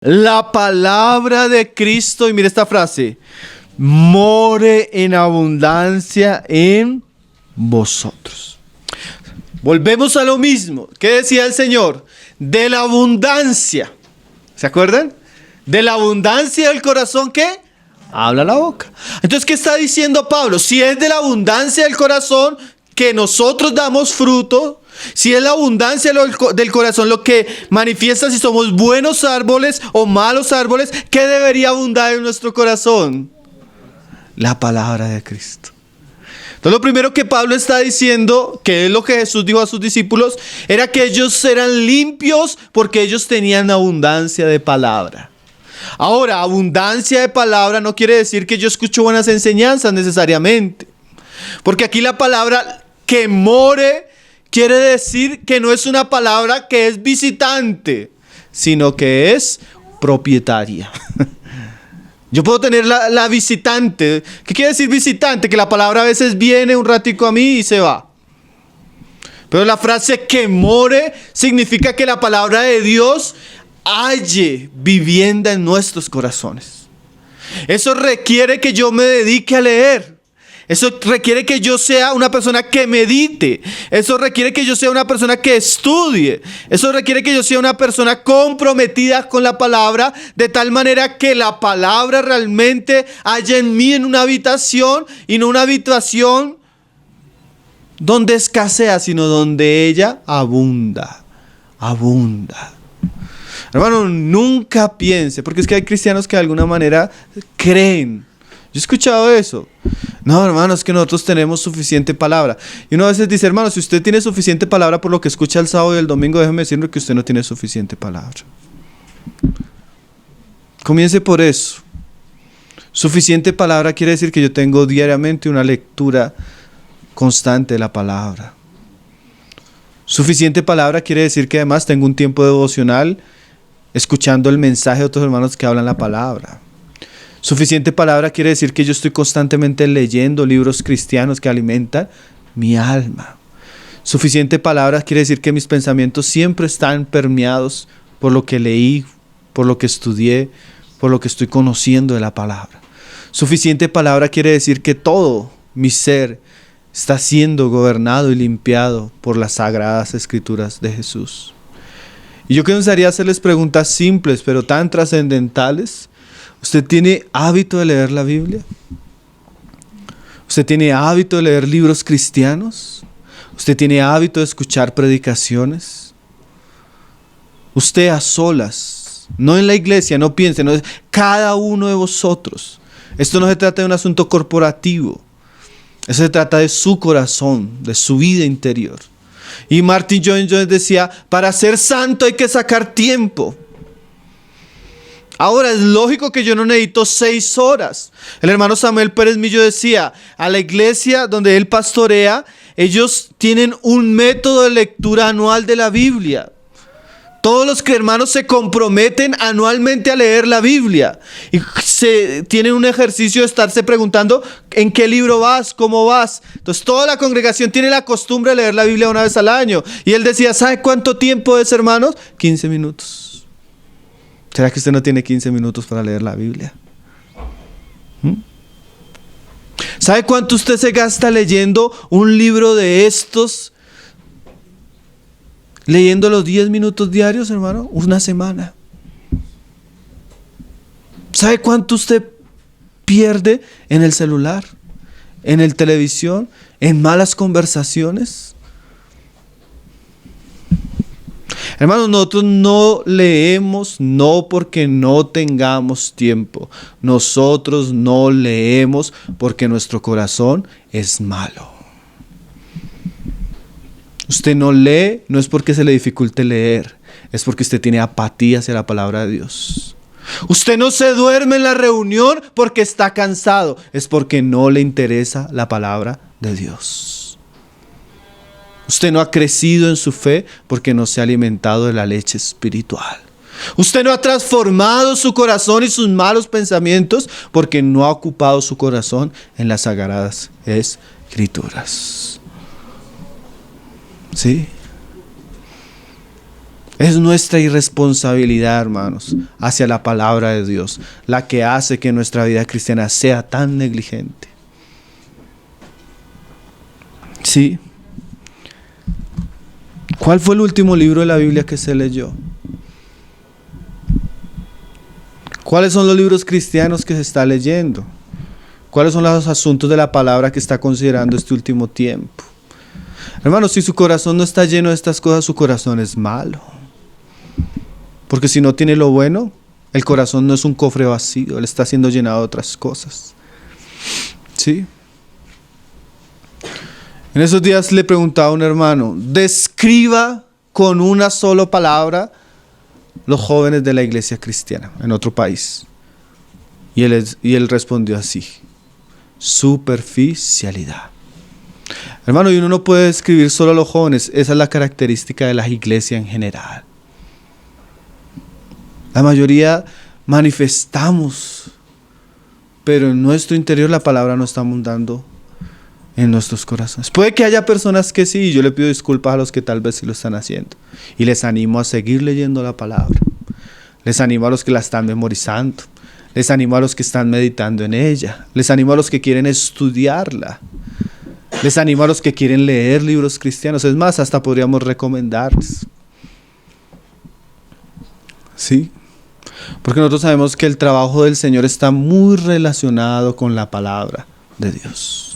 La palabra de Cristo, y mire esta frase, more en abundancia en vosotros. Volvemos a lo mismo. ¿Qué decía el Señor? De la abundancia. ¿Se acuerdan? De la abundancia del corazón, ¿qué? Habla la boca. Entonces, ¿qué está diciendo Pablo? Si es de la abundancia del corazón que nosotros damos fruto, si es la abundancia del corazón lo que manifiesta si somos buenos árboles o malos árboles, ¿qué debería abundar en nuestro corazón? La palabra de Cristo. Entonces lo primero que Pablo está diciendo, que es lo que Jesús dijo a sus discípulos, era que ellos eran limpios porque ellos tenían abundancia de palabra. Ahora, abundancia de palabra no quiere decir que yo escucho buenas enseñanzas necesariamente. Porque aquí la palabra que more quiere decir que no es una palabra que es visitante, sino que es propietaria. Yo puedo tener la visitante. ¿Qué quiere decir visitante? Que la palabra a veces viene un ratico a mí y se va. Pero la frase que more significa que la palabra de Dios halle vivienda en nuestros corazones. Eso requiere que yo me dedique a leer. Eso requiere que yo sea una persona que medite. Eso requiere que yo sea una persona que estudie. Eso requiere que yo sea una persona comprometida con la palabra, de tal manera que la palabra realmente haya en mí en una habitación, y no una habitación donde escasea, sino donde ella abunda. Abunda. Hermano, nunca piense, porque es que hay cristianos que de alguna manera creen. Yo he escuchado eso. No, hermano, es que nosotros tenemos suficiente palabra. Y uno a veces dice, hermano, si usted tiene suficiente palabra por lo que escucha el sábado y el domingo, déjeme decirle que usted no tiene suficiente palabra. Comience por eso. Suficiente palabra quiere decir que yo tengo diariamente una lectura constante de la palabra. Suficiente palabra quiere decir que además tengo un tiempo devocional escuchando el mensaje de otros hermanos que hablan la palabra. Suficiente palabra quiere decir que yo estoy constantemente leyendo libros cristianos que alimentan mi alma. Suficiente palabra quiere decir que mis pensamientos siempre están permeados por lo que leí, por lo que estudié, por lo que estoy conociendo de la palabra. Suficiente palabra quiere decir que todo mi ser está siendo gobernado y limpiado por las sagradas escrituras de Jesús. Y yo comenzaría a hacerles preguntas simples, pero tan trascendentales. ¿Usted tiene hábito de leer la Biblia? ¿Usted tiene hábito de leer libros cristianos? ¿Usted tiene hábito de escuchar predicaciones? Usted a solas, no en la iglesia, no piense, no, cada uno de vosotros. Esto no se trata de un asunto corporativo. Eso se trata de su corazón, de su vida interior. Y Martin Lloyd-Jones decía, para ser santo hay que sacar tiempo. Ahora, es lógico que yo no necesito 6 horas. El hermano Samuel Pérez Millo decía, a la iglesia donde él pastorea, ellos tienen un método de lectura anual de la Biblia. Todos los hermanos se comprometen anualmente a leer la Biblia. Y tienen un ejercicio de estarse preguntando, ¿en qué libro vas? ¿Cómo vas? Entonces, toda la congregación tiene la costumbre de leer la Biblia una vez al año. Y él decía, ¿sabe cuánto tiempo es, hermanos? 15 minutos. ¿Será que usted no tiene 15 minutos para leer la Biblia? ¿Sabe cuánto usted se gasta leyendo un libro de estos? Leyendo los 10 minutos diarios, hermano, una semana. ¿Sabe cuánto usted pierde en el celular, en el televisión, en malas conversaciones? Hermanos, nosotros no leemos no porque no tengamos tiempo. Nosotros no leemos porque nuestro corazón es malo. Usted no lee, no es porque se le dificulte leer, es porque usted tiene apatía hacia la palabra de Dios. Usted no se duerme en la reunión porque está cansado, es porque no le interesa la palabra de Dios. Usted no ha crecido en su fe porque no se ha alimentado de la leche espiritual. Usted no ha transformado su corazón y sus malos pensamientos porque no ha ocupado su corazón en las sagradas escrituras. ¿Sí? Es nuestra irresponsabilidad, hermanos, hacia la palabra de Dios, la que hace que nuestra vida cristiana sea tan negligente. ¿Sí? ¿Cuál fue el último libro de la Biblia que se leyó? ¿Cuáles son los libros cristianos que se está leyendo? ¿Cuáles son los asuntos de la palabra que está considerando este último tiempo? Hermanos, si su corazón no está lleno de estas cosas, su corazón es malo. Porque si no tiene lo bueno, el corazón no es un cofre vacío, él está siendo llenado de otras cosas. ¿Sí? En esos días le preguntaba a un hermano, describa con una sola palabra los jóvenes de la iglesia cristiana en otro país. Y él respondió así: superficialidad. Hermano, y uno no puede describir solo a los jóvenes, esa es la característica de la iglesia en general. La mayoría manifestamos, pero en nuestro interior la palabra no está abundando en nuestros corazones. Puede que haya personas que sí, y yo le pido disculpas a los que tal vez sí lo están haciendo. Y les animo a seguir leyendo la palabra. Les animo a los que la están memorizando. Les animo a los que están meditando en ella. Les animo a los que quieren estudiarla. Les animo a los que quieren leer libros cristianos. Es más, hasta podríamos recomendarles. ¿Sí? Porque nosotros sabemos que el trabajo del Señor está muy relacionado con la palabra de Dios.